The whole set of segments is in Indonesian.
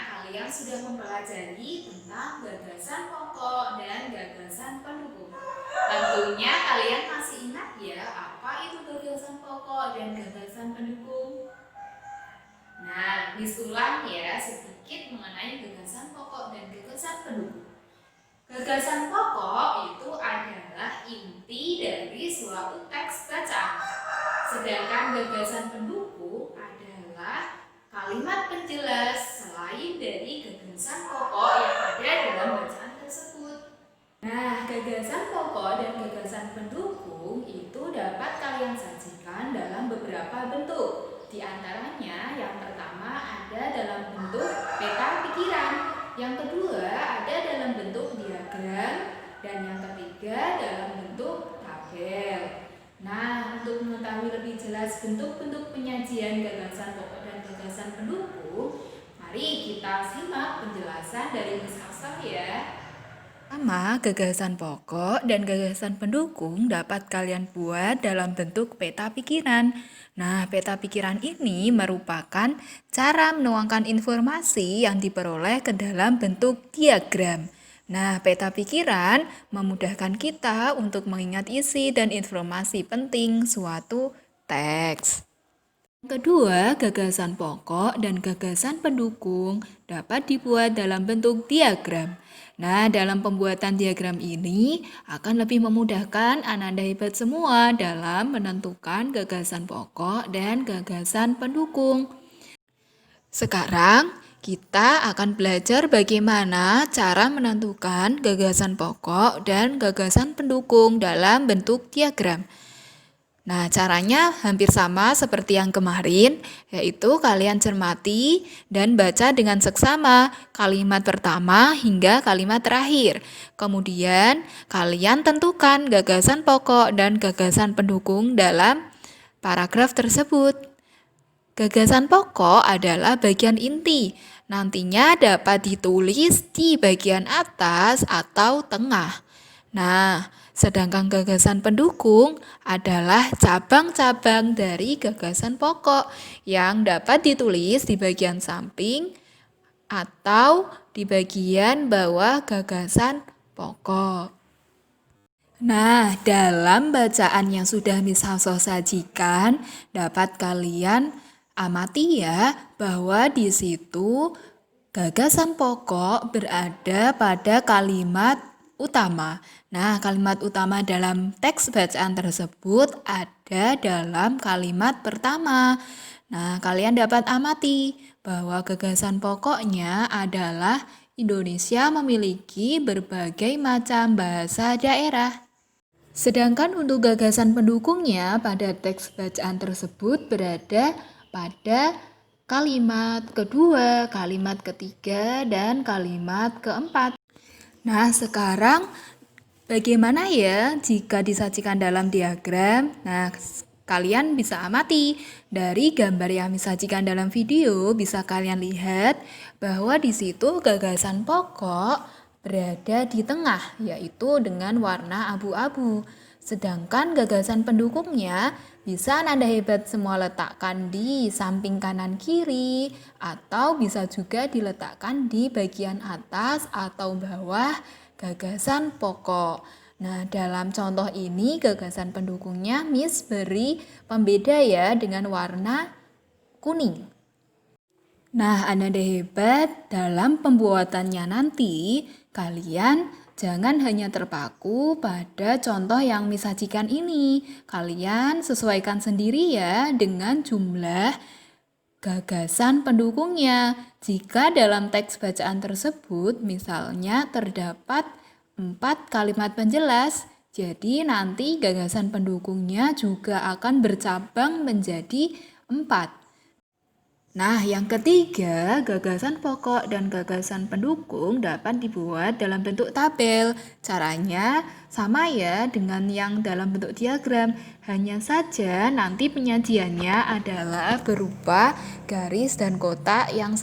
kalian sudah mempelajari tentang gagasan pokok dan gagasan pendukung. Tentunya kalian masih ingat ya apa itu gagasan pokok dan gagasan pendukung? Nah, ulang ya sedikit mengenai gagasan pokok dan gagasan pendukung. Gagasan pokok itu adalah inti dari suatu teks bacaan. Sedangkan gagasan pendukung adalah kalimat penjelas selain dari gagasan pokok yang ada dalam bacaan tersebut. Nah, gagasan pokok dan gagasan pendukung itu dapat kalian sajikan dalam beberapa bentuk. Di antaranya yang pertama ada dalam bentuk peta pikiran, yang kedua ada dalam bentuk diagram, dan yang ketiga dalam bentuk tabel. Nah, untuk mengetahui lebih jelas bentuk-bentuk penyajian gagasan pokok dan gagasan pendukung, mari kita simak penjelasan dari Miss Hafsah ya. Pertama, gagasan pokok dan gagasan pendukung dapat kalian buat dalam bentuk peta pikiran. Nah, peta pikiran ini merupakan cara menuangkan informasi yang diperoleh ke dalam bentuk diagram. Nah, peta pikiran memudahkan kita untuk mengingat isi dan informasi penting suatu teks. Kedua, gagasan pokok dan gagasan pendukung dapat dibuat dalam bentuk diagram. Nah, dalam pembuatan diagram ini akan lebih memudahkan Ananda hebat semua dalam menentukan gagasan pokok dan gagasan pendukung. Sekarang, kita akan belajar bagaimana cara menentukan gagasan pokok dan gagasan pendukung dalam bentuk diagram. Nah, caranya hampir sama seperti yang kemarin, yaitu kalian cermati dan baca dengan seksama kalimat pertama hingga kalimat terakhir. Kemudian, kalian tentukan gagasan pokok dan gagasan pendukung dalam paragraf tersebut. Gagasan pokok adalah bagian inti, nantinya dapat ditulis di bagian atas atau tengah. Nah, sedangkan gagasan pendukung adalah cabang-cabang dari gagasan pokok yang dapat ditulis di bagian samping atau di bagian bawah gagasan pokok. Nah, dalam bacaan yang sudah Miss Hafsah sajikan, dapat kalian amati ya bahwa di situ gagasan pokok berada pada kalimat utama. Nah, kalimat utama dalam teks bacaan tersebut ada dalam kalimat pertama. Nah, kalian dapat amati bahwa gagasan pokoknya adalah Indonesia memiliki berbagai macam bahasa daerah. Sedangkan untuk gagasan pendukungnya pada teks bacaan tersebut berada pada kalimat kedua, kalimat ketiga, dan kalimat keempat. Nah, sekarang bagaimana ya jika disajikan dalam diagram? Nah, kalian bisa amati dari gambar yang disajikan dalam video, bisa kalian lihat bahwa di situ gagasan pokok berada di tengah, yaitu dengan warna abu-abu. Sedangkan gagasan pendukungnya bisa Ananda hebat semua letakkan di samping kanan kiri atau bisa juga diletakkan di bagian atas atau bawah gagasan pokok. Nah, dalam contoh ini gagasan pendukungnya Miss beri pembeda ya dengan warna kuning. Nah, Ananda hebat dalam pembuatannya nanti kalian jangan hanya terpaku pada contoh yang Miss sajikan ini. Kalian sesuaikan sendiri ya dengan jumlah gagasan pendukungnya. Jika dalam teks bacaan tersebut misalnya terdapat 4 kalimat penjelas, jadi nanti gagasan pendukungnya juga akan bercabang menjadi 4. Nah, yang ketiga, gagasan pokok dan gagasan pendukung dapat dibuat dalam bentuk tabel. Caranya sama ya dengan yang dalam bentuk diagram. Hanya saja nanti penyajiannya adalah berupa garis dan kotak yang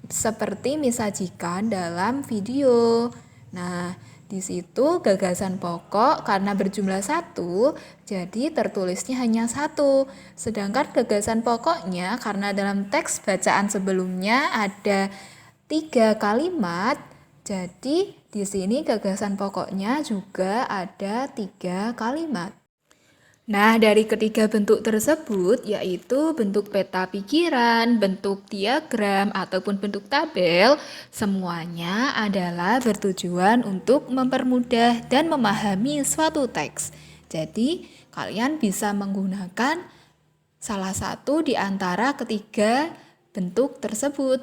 seperti disajikan dalam video. Nah, Di situ gagasan pokok karena berjumlah 1, jadi tertulisnya hanya 1. Sedangkan gagasan pokoknya karena dalam teks bacaan sebelumnya ada 3 kalimat, jadi di sini gagasan pokoknya juga ada 3 kalimat. Nah, dari ketiga bentuk tersebut, yaitu bentuk peta pikiran, bentuk diagram, ataupun bentuk tabel, semuanya adalah bertujuan untuk mempermudah dan memahami suatu teks. Jadi, kalian bisa menggunakan salah satu di antara ketiga bentuk tersebut.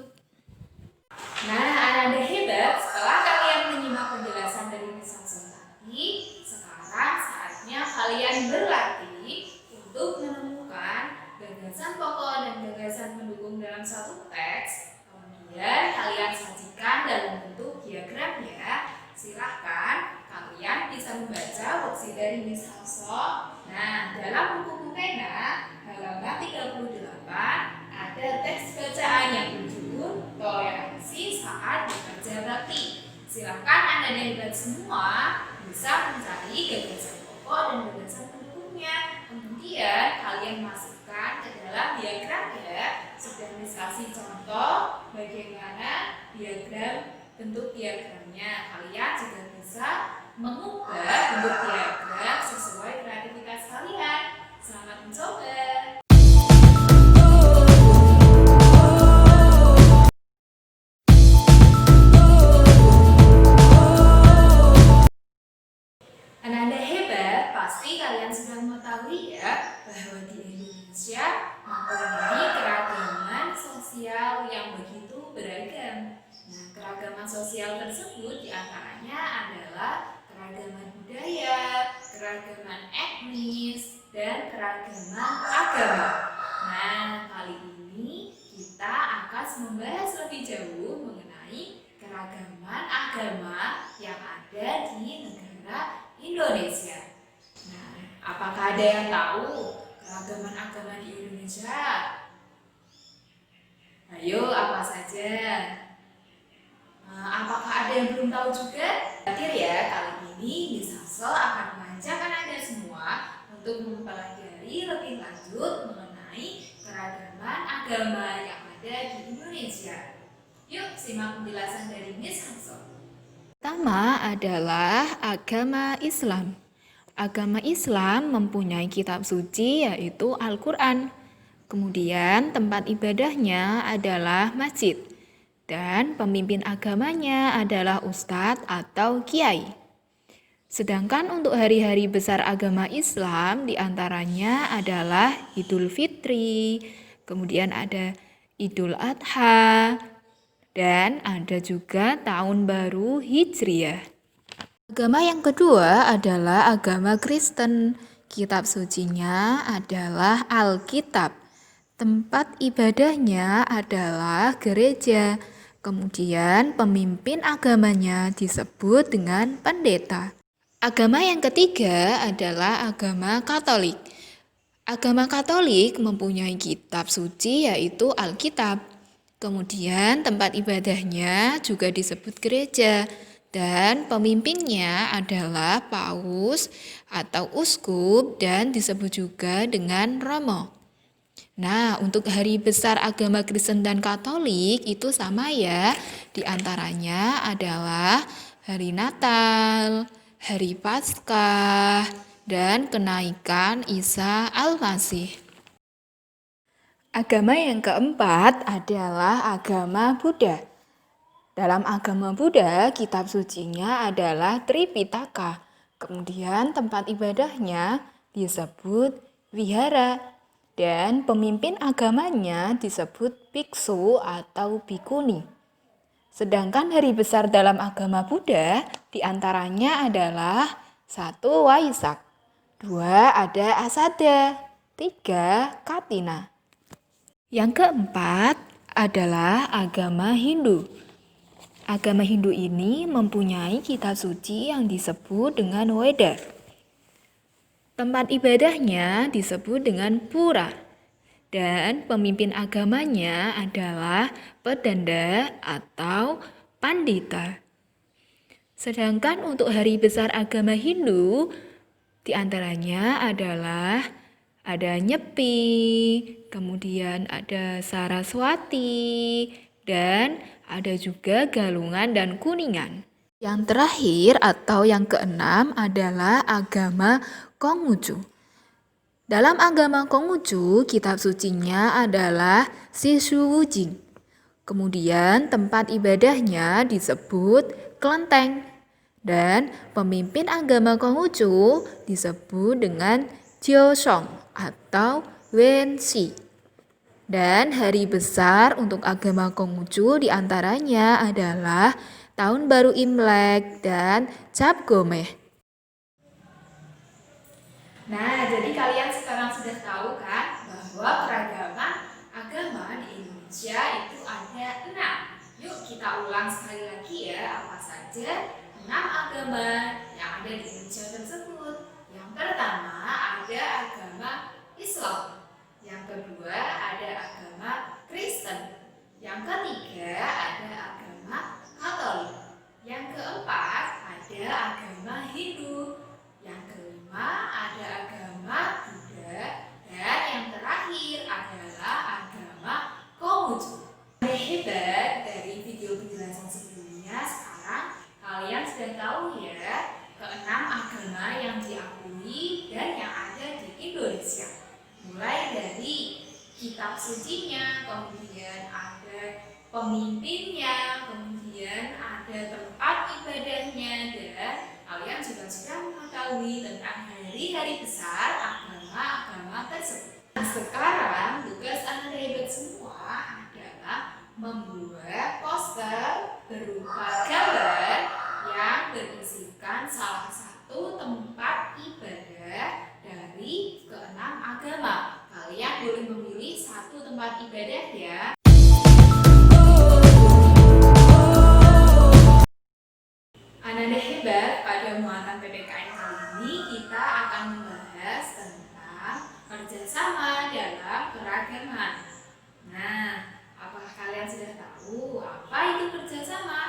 Nah, anak-anak hebat, setelah kalian menyimak penjelasan dari Miss Hanson tadi, sekarang saatnya kalian berlatih untuk menemukan gagasan pokok dan gagasan pendukung dalam satu teks. Kemudian kalian sajikan dalam bentuk diagram ya. Silahkan kalian bisa membaca worksheet dari Miss Hanson. Nah, dalam buku pena halaman 38 ada teks bacaan yang berjudul toleransi saat bekerja bakti. Silakan Anda dan hebat semua bisa mencari gagasan pokok dan gagasan pendukungnya. Kemudian kalian masukkan ke dalam diagram ya. Sudah Miss kasih contoh bagaimana bentuk diagramnya. Kalian juga bisa mengubah bentuk diagram sesuai kreativitas kalian. Selamat mencoba. Anak-anak hebat, pasti kalian sudah mengetahui ya bahwa di Indonesia mempunyai keragaman sosial yang begitu beragam. Nah, keragaman sosial tersebut diantaranya adalah keragaman budaya, keragaman etnis, dan keragaman agama. Nah, kali ini kita akan membahas lebih jauh mengenai keragaman agama yang ada di negara Indonesia. Nah, apakah ada yang tahu keragaman agama di Indonesia? Ayo, apa saja? Apakah ada yang belum tahu juga? Akhir ya, kali ini Miss Hansel akan mengajakkan Anda semua untuk mempelajari lebih lanjut mengenai keragaman agama yang ada di Indonesia. Yuk, simak penjelasan dari Miss Hansel. Pertama adalah agama Islam. Agama Islam mempunyai kitab suci yaitu Al-Quran. Kemudian tempat ibadahnya adalah masjid. Dan pemimpin agamanya adalah ustadz atau kiai. Sedangkan untuk hari-hari besar agama Islam diantaranya adalah Idul Fitri, kemudian ada Idul Adha, dan ada juga tahun baru Hijriah. Agama yang kedua adalah agama Kristen. Kitab sucinya adalah Alkitab. Tempat ibadahnya adalah gereja. Kemudian pemimpin agamanya disebut dengan pendeta. Agama yang ketiga adalah agama Katolik. Agama Katolik mempunyai kitab suci yaitu Alkitab. Kemudian tempat ibadahnya juga disebut gereja dan pemimpinnya adalah paus atau uskup dan disebut juga dengan romo. Nah, untuk hari besar agama Kristen dan Katolik itu sama ya. Di antaranya adalah hari Natal, hari Paskah, dan kenaikan Isa Al-Masih. Agama yang keempat adalah agama Buddha. Dalam agama Buddha, kitab sucinya adalah Tripitaka. Kemudian tempat ibadahnya disebut wihara. Dan pemimpin agamanya disebut biksu atau bikuni. Sedangkan hari besar dalam agama Buddha diantaranya adalah 1. Waisak, 2. ada Asada, 3. Katina. Yang keempat adalah agama Hindu. Agama Hindu ini mempunyai kitab suci yang disebut dengan Weda. Tempat ibadahnya disebut dengan pura. Dan pemimpin agamanya adalah pedanda atau pandita. Sedangkan untuk hari besar agama Hindu, di antaranya adalah ada Nyepi, kemudian ada Saraswati, dan ada juga Galungan dan Kuningan. Yang terakhir atau yang keenam adalah agama Konghucu. Dalam agama Konghucu, kitab sucinya adalah Shishu-jing. Kemudian tempat ibadahnya disebut kelenteng. Dan pemimpin agama Konghucu disebut dengan Joseon atau Wenshi. Dan hari besar untuk agama Konghucu diantaranya adalah Tahun Baru Imlek dan Cap Gomeh. Nah, jadi kalian sekarang sudah tahu kan bahwa keragaman agama di Indonesia itu ada 6. Yuk kita ulang sekali lagi ya, apa saja 6 agama yang ada di Indonesia tersebut. Yang pertama ada agama Islam, yang kedua ada agama Kristen, yang ketiga ada agama Katolik, yang keempat ada agama Hindu, yang kelima ada agama Buddha, dan yang terakhir adalah agama Konghucu. Hebat, dari video penjelasan sebelumnya sekarang kalian sudah tahu ya keenam agama yang diakui dan yang ada di Indonesia. Mulai dari kitab sucinya, kemudian ada pemimpinnya, kemudian ada tempat ibadahnya, dan kalian juga sudah mengetahui tentang hari-hari besar agama-agama tersebut. Nah, sekarang tugas anak hebat semua adalah membuat poster berupa gambar yang berisikan salah satu tempat ibadah dari keenam agama. Kalian boleh memilih satu tempat ibadah ya. Ananda hebat, pada muatan PPKN kali ini kita akan membahas tentang kerjasama dalam keragaman. Nah, apakah kalian sudah tahu apa itu kerjasama?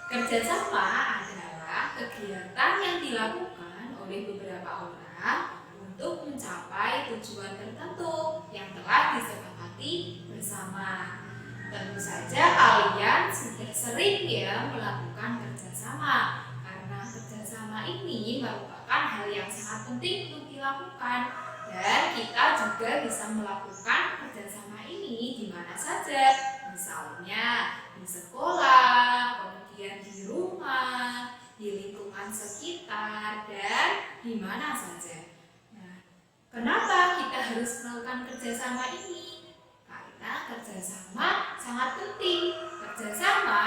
Kerjasama adalah kegiatan yang dilakukan oleh beberapa orang untuk mencapai tujuan tertentu yang telah disepakati bersama. Tentu saja kalian sudah sering ya melakukan kerjasama, karena kerjasama ini merupakan hal yang sangat penting untuk dilakukan, dan kita juga bisa melakukan kerjasama ini di mana saja, misalnya di sekolah, kemudian di rumah, di lingkungan sekitar, dan di mana saja. Nah, kenapa kita harus melakukan kerjasama ini? Karena kerjasama sangat penting. Kerjasama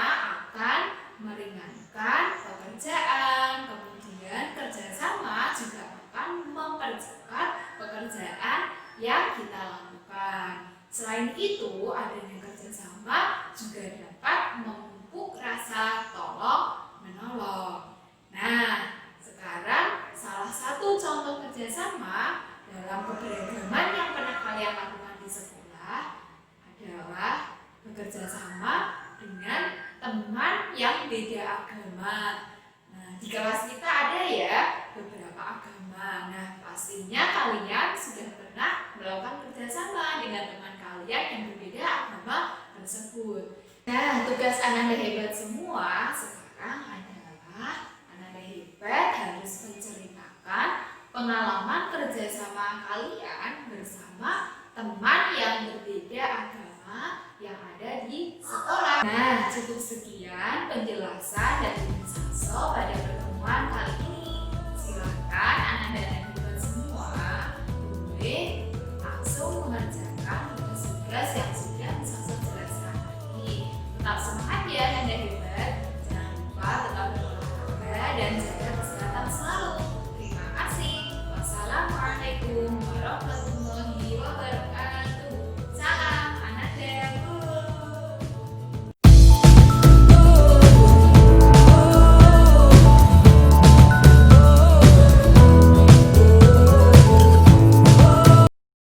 akan meringankan pekerjaan, kemudian kerjasama juga akan mempercepat pekerjaan yang kita lakukan. Selain itu, adanya kerjasama juga dapat memupuk rasa tolong-menolong. Nah, sekarang salah satu contoh kerjasama dalam keberagaman yang pernah kalian lakukan di sekolah adalah bekerja sama dengan teman yang beda agama. Nah, di kelas kita ada ya beberapa agama. Nah, pastinya kalian sudah pernah melakukan kerjasama dengan teman kalian yang berbeda agama tersebut. Nah, tugas Ananda hebat semua sekarang adalah Ananda hebat harus menceritakan pengalaman kerjasama kalian bersama teman yang berbeda agama yang ada di sekolah. Nah, cukup sekian penjelasan dari Miss Hasso pada pertemuan kali ini. Silakan Ananda dan hebat semua boleh langsung mengerjakan tugas-tugas yang sudah Miss Hasso jelaskan tadi. Tetap semangat ya Ananda hebat.